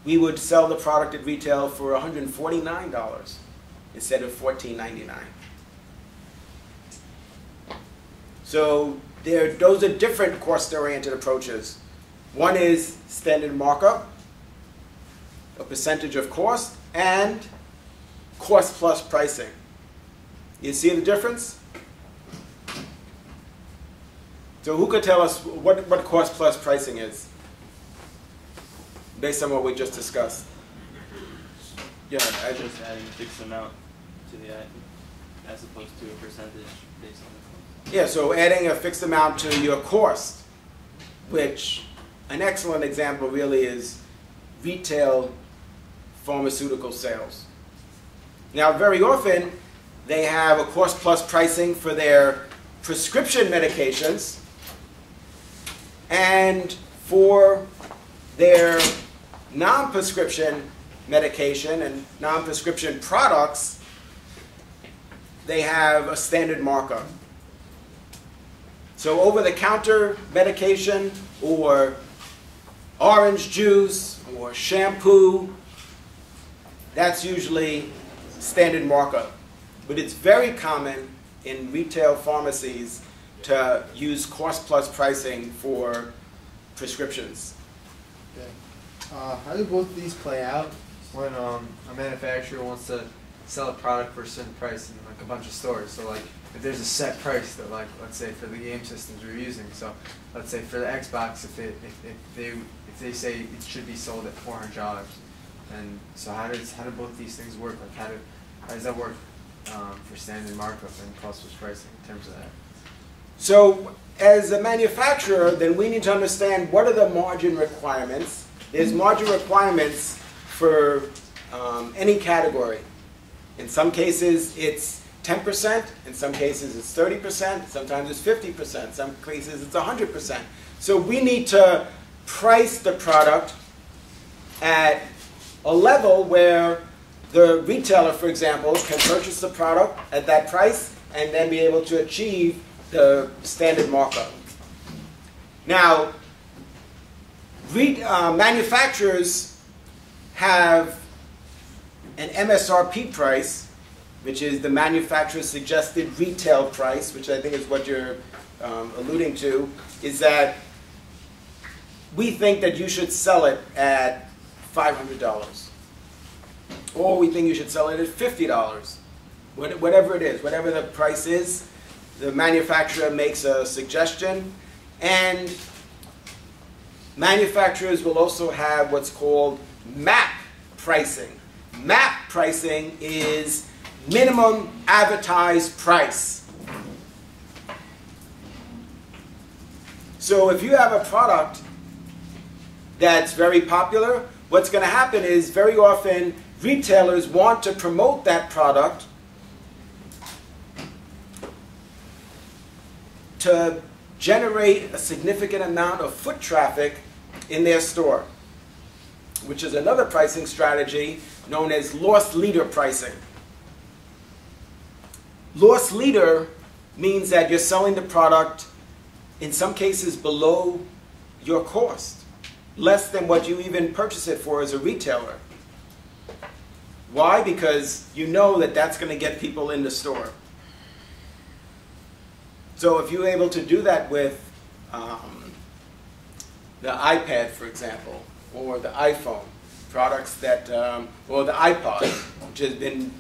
we would sell the product at retail for $149 instead of $14.99. So those are different cost-oriented approaches. One is standard markup, a percentage of cost, and cost plus pricing. You see the difference? So who could tell us what cost plus pricing is, based on what we just discussed? Yeah, I Just adding a fixed amount to the item, as opposed to a percentage based on the cost. Yeah, so adding a fixed amount to your cost, which an excellent example really is retail pharmaceutical sales. Now, very often, they have a cost plus pricing for their prescription medications, and for their non-prescription medication and non-prescription products, they have a standard markup. So over-the-counter medication or orange juice or shampoo, that's usually standard markup. But it's very common in retail pharmacies to use cost plus pricing for prescriptions. Okay. How do both of these play out when a manufacturer wants to sell a product for a certain price in like a bunch of stores? So like if there's a set price that, like, let's say for the game systems we're using, so let's say for the Xbox, if they say it should be sold at $400, and so how do both these things work? Like how does that work for standard markup and cost plus pricing in terms of that? So as a manufacturer, then we need to understand what are the margin requirements. There's margin requirements for any category. In some cases, it's 10%. In some cases, it's 30%. Sometimes it's 50%. In some cases, it's 100%. So we need to price the product at a level where the retailer, for example, can purchase the product at that price and then be able to achieve the standard markup. Now, manufacturers have an MSRP price, which is the manufacturer's suggested retail price, which I think is what you're alluding to, is that we think that you should sell it at $500. Or we think you should sell it at $50. Whatever it is, whatever the price is, the manufacturer makes a suggestion, and manufacturers will also have what's called MAP pricing. MAP pricing is minimum advertised price. So if you have a product that's very popular, what's going to happen is very often retailers want to promote that product to generate a significant amount of foot traffic in their store, which is another pricing strategy known as loss leader pricing. Loss leader means that you're selling the product in some cases below your cost, less than what you even purchase it for as a retailer. Why? Because you know that that's going to get people in the store. So if you're able to do that with the iPad, for example, or the iPhone, products that, or the iPod, which has been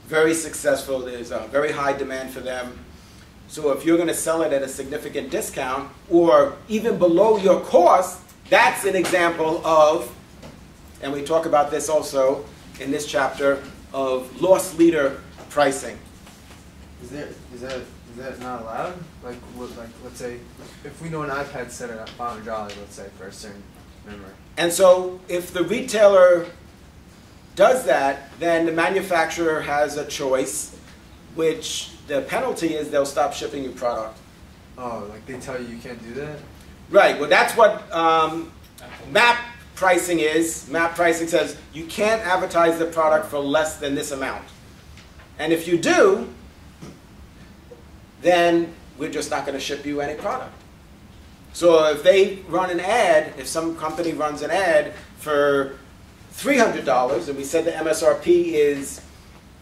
very successful, there's a very high demand for them. So if you're going to sell it at a significant discount, or even below your cost, that's an example of, and we talk about this also in this chapter, of loss leader pricing. Is that not allowed? Like let's say, if we know an iPad's set at $500, let's say, for a certain memory. And so if the retailer does that, then the manufacturer has a choice, which the penalty is they'll stop shipping your product. Oh, like they tell you can't do that? Right, well that's what MAP pricing is. MAP pricing says you can't advertise the product for less than this amount. And if you do, then we're just not going to ship you any product. So if they run an ad, if some company runs an ad for $300, and we said the MSRP is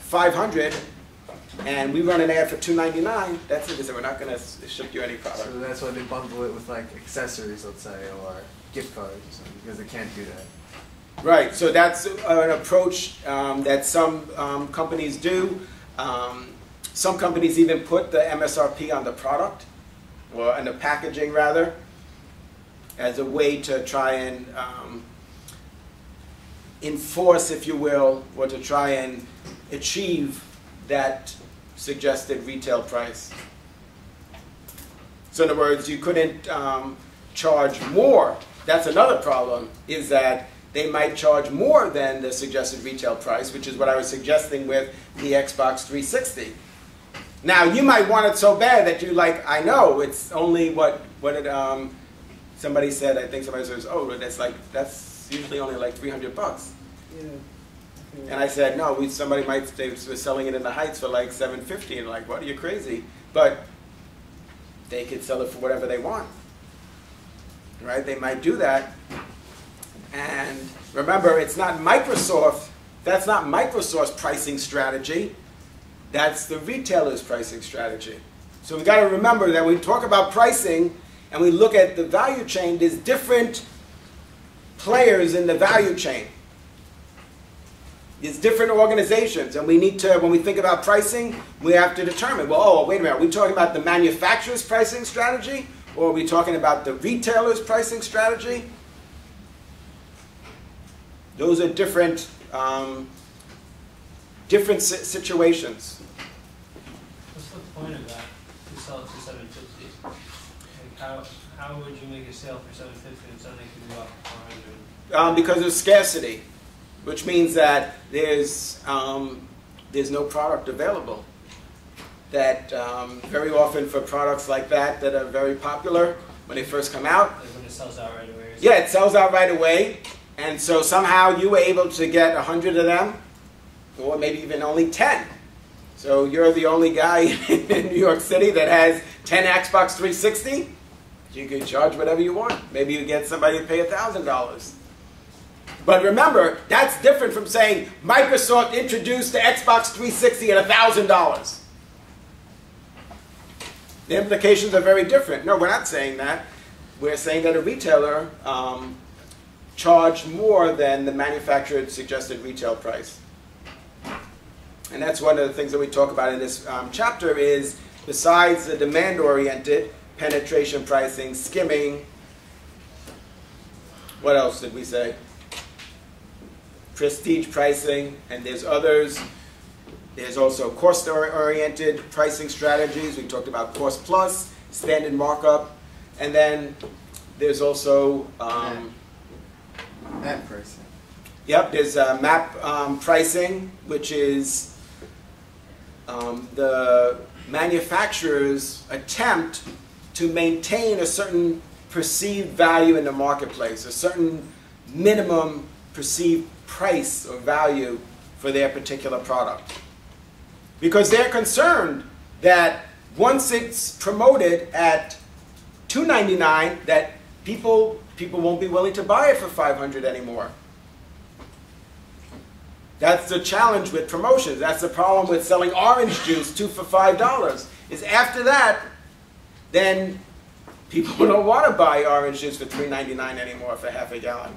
$500, and we run an ad for $299, that's it. So we're not going to ship you any product. So that's why they bundle it with like accessories, let's say, or gift cards or something, because they can't do that. Right. So that's an approach that some companies do. Some companies even put the MSRP on the product, or on the packaging rather, as a way to try and enforce, if you will, or to try and achieve that suggested retail price. So in other words, you couldn't charge more. That's another problem, is that they might charge more than the suggested retail price, which is what I was suggesting with the Xbox 360. Now, you might want it so bad that you like, I know, it's only what it, somebody said, I think somebody says, oh, that's usually only like $300. Yeah. And I said, no, somebody might, they were selling it in the Heights for like $750, and like, what, are you crazy? But they could sell it for whatever they want, right? They might do that. And remember, it's not Microsoft, that's not Microsoft's pricing strategy. That's the retailer's pricing strategy. So we've got to remember that when we talk about pricing and we look at the value chain, there's different players in the value chain. There's different organizations, and we need to, when we think about pricing, we have to determine, well, oh, wait a minute, are we talking about the manufacturer's pricing strategy, or are we talking about the retailer's pricing strategy? Those are different situations. What's the point of that, to sell it for $750? Like how would you make a sale for $750 and something could go up for $400? Because of scarcity, which means that there's no product available. That very often for products like that are very popular, when they first come out, Like when it sells out right away? yeah, it sells out right away. And so somehow you were able to get 100 of them, or maybe even only 10. So you're the only guy in New York City that has 10 Xbox 360. You can charge whatever you want. Maybe you get somebody to pay $1,000. But remember, that's different from saying Microsoft introduced the Xbox 360 at $1,000. The implications are very different. No, we're not saying that. We're saying that a retailer charged more than the manufacturer's suggested retail price. And that's one of the things that we talk about in this chapter is, besides the demand-oriented, penetration pricing, skimming, what else did we say? Prestige pricing, and there's others. There's also cost-oriented pricing strategies. We talked about cost plus, standard markup, and then there's also Map pricing. yep, there's map pricing, which is the manufacturer's attempt to maintain a certain perceived value in the marketplace, a certain minimum perceived price or value for their particular product. Because they're concerned that once it's promoted at $2.99, that people won't be willing to buy it for $500 anymore. That's the challenge with promotions. That's the problem with selling orange juice 2 for $5. Is after that, then people don't want to buy orange juice for $3.99 anymore for half a gallon.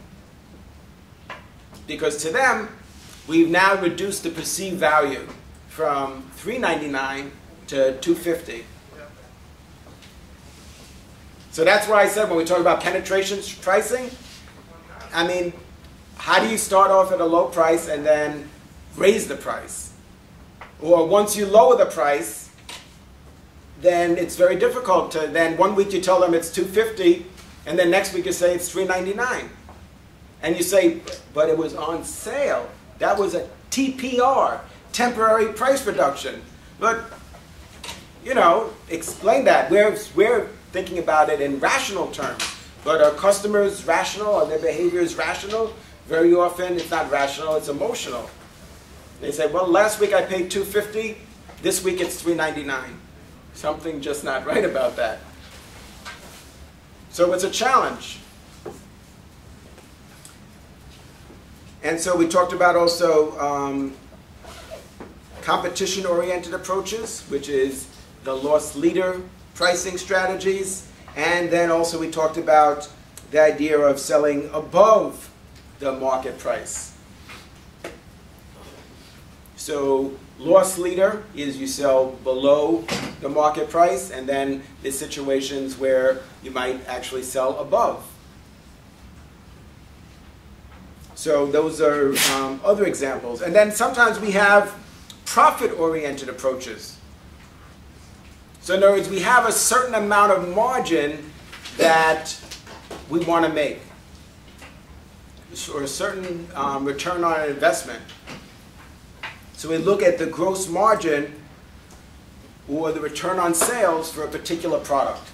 Because to them, we've now reduced the perceived value from $3.99 to $2.50. So that's why I said when we talk about penetration pricing, I mean, how do you start off at a low price and then raise the price? Or once you lower the price, then it's very difficult to, then one week you tell them it's $2.50, and then next week you say it's $3.99. And you say, but it was on sale. That was a TPR, temporary price reduction. But, you know, explain that. We're thinking about it in rational terms. But are customers rational? Are their behaviors rational? Very often it's not rational, it's emotional. They say, well, last week I paid $2.50, this week it's $3.99. Something just not right about that. So it's a challenge. And so we talked about also competition-oriented approaches, which is the loss leader pricing strategies. And then also we talked about the idea of selling above the market price. So loss leader is you sell below the market price, and then there's situations where you might actually sell above. So those are other examples. And then sometimes we have profit-oriented approaches. So in other words, we have a certain amount of margin that we want to make, or a certain return on investment. So we look at the gross margin or the return on sales for a particular product.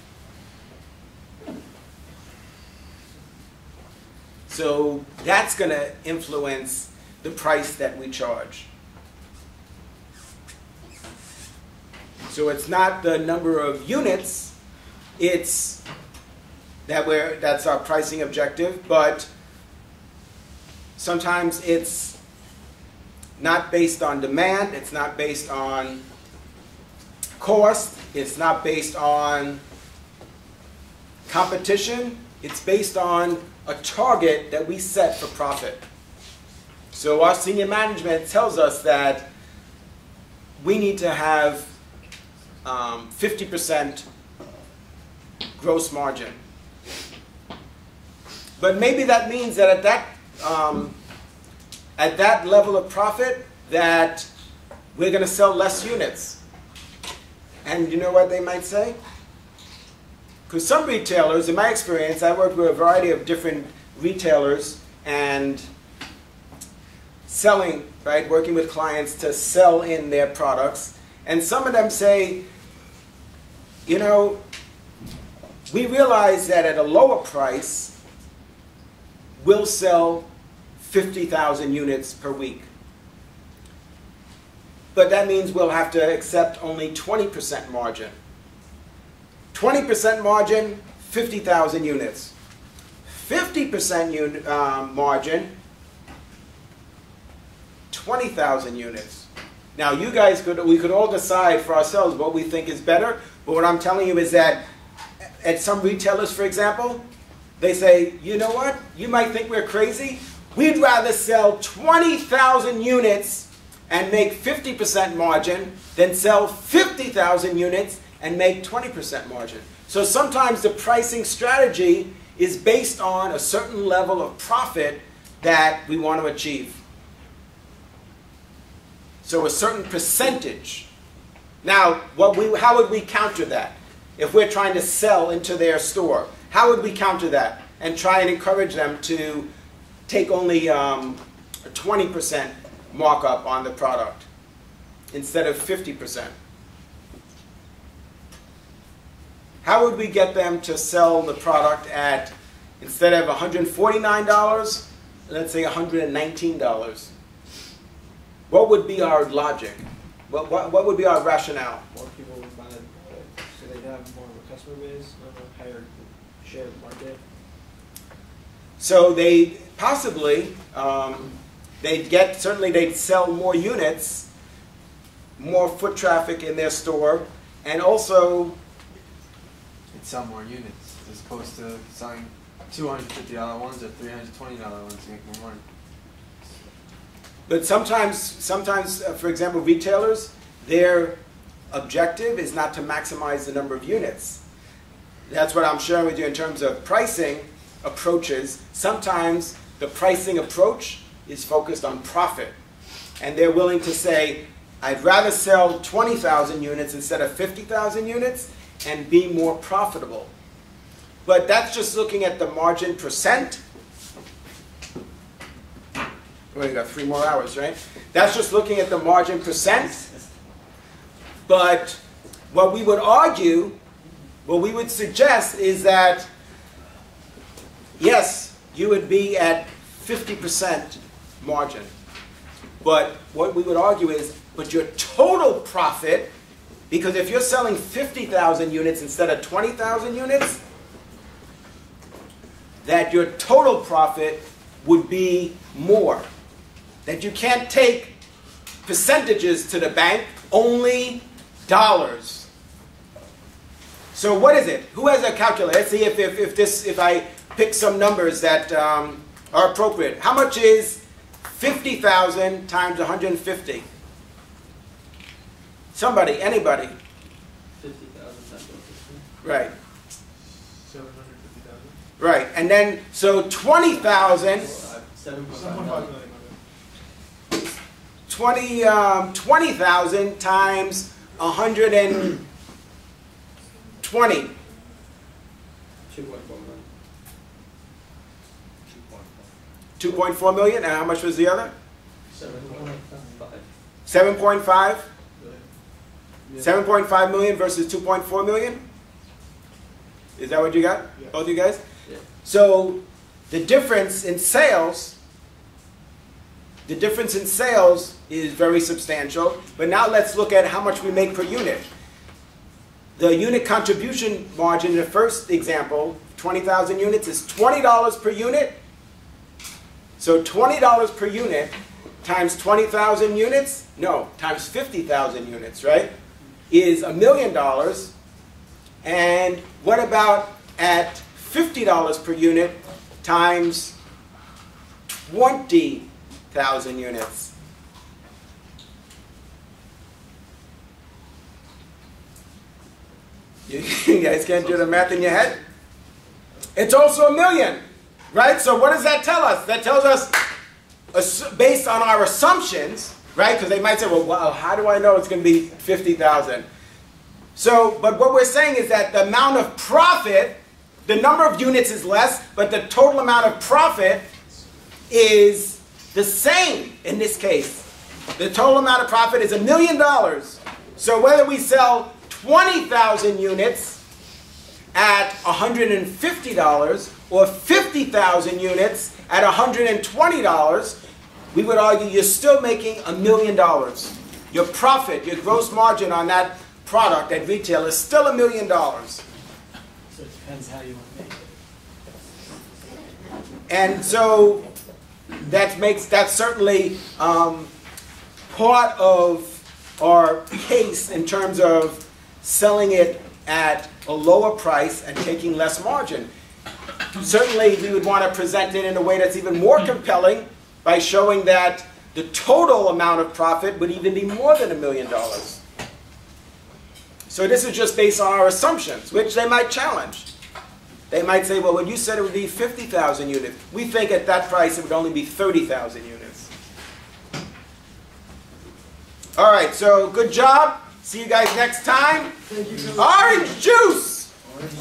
So that's going to influence the price that we charge. So it's not the number of units, it's that's our pricing objective, but sometimes it's not based on demand, it's not based on cost, it's not based on competition, it's based on a target that we set for profit. So our senior management tells us that we need to have 50% gross margin. But maybe that means that at that level of profit that we're going to sell less units. And you know what they might say? Because some retailers, in my experience, I worked with a variety of different retailers and selling, right, working with clients to sell in their products. And some of them say, you know, we realize that at a lower price, we'll sell 50,000 units per week. But that means we'll have to accept only 20% margin. 20% margin, 50,000 units. 50% margin, 20,000 units. Now you guys we could all decide for ourselves what we think is better, but what I'm telling you is that at some retailers, for example, they say, you know what, you might think we're crazy, we'd rather sell 20,000 units and make 50% margin than sell 50,000 units and make 20% margin. So sometimes the pricing strategy is based on a certain level of profit that we want to achieve. So a certain percentage. Now, how would we counter that? If we're trying to sell into their store, how would we counter that and try and encourage them to take only a 20% markup on the product instead of 50%? How would we get them to sell the product at, instead of $149, let's say $119? What would be our logic? What would be our rationale? More people would buy it, so they'd have more of a customer base, a higher share of the market. So they possibly, they'd sell more units, more foot traffic in their store, and also They'd sell more units as opposed to selling $250 ones or $320 ones to make more money. But sometimes, for example, retailers, their objective is not to maximize the number of units. That's what I'm sharing with you in terms of pricing approaches. Sometimes the pricing approach is focused on profit. And they're willing to say, I'd rather sell 20,000 units instead of 50,000 units and be more profitable. But that's just looking at the margin percent. Well, you got 3 more hours, right? That's just looking at the margin percent. But what we would argue, what we would suggest is that, yes, you would be at 50% margin. But what we would argue is, but your total profit, because if you're selling 50,000 units instead of 20,000 units, that your total profit would be more. That you can't take percentages to the bank, only dollars. So what is it? Who has a calculator? Let's see if I pick some numbers that are appropriate. How much is 50,000 times 150? Somebody, anybody. 50,000 times 150. Right. 750,000. Right. And then, so 20,000. 7.5 million. 20,000 times 120. 2.4 million. 2.4 million. And how much was the other? 7.5. 7.5? 7.5 million versus 2.4 million? Is that what you got? Yeah. Both you guys? Yeah. So the difference in sales, is very substantial. But now let's look at how much we make per unit. The unit contribution margin in the first example, 20,000 units, is $20 per unit. So $20 per unit times 20,000 units, no, times 50,000 units, right, is $1 million. And what about at $50 per unit times 20,000 units? You guys can't do the math in your head? It's also $1 million, right? So what does that tell us? That tells us, based on our assumptions, right? Because they might say, well, how do I know it's going to be 50,000? So, but what we're saying is that the amount of profit, the number of units is less, but the total amount of profit is the same in this case. The total amount of profit is $1 million. So whether we sell 20,000 units at $150 or 50,000 units at $120, we would argue you're still making $1 million. Your profit, your gross margin on that product at retail is still $1 million. So it depends how you want to make it. And so that's certainly part of our case in terms of selling it at a lower price and taking less margin. Certainly, we would want to present it in a way that's even more compelling by showing that the total amount of profit would even be more than $1 million. So this is just based on our assumptions, which they might challenge. They might say, well, when you said it would be 50,000 units, we think at that price it would only be 30,000 units. All right, so good job. See you guys next time. Thank you. Orange juice! Orange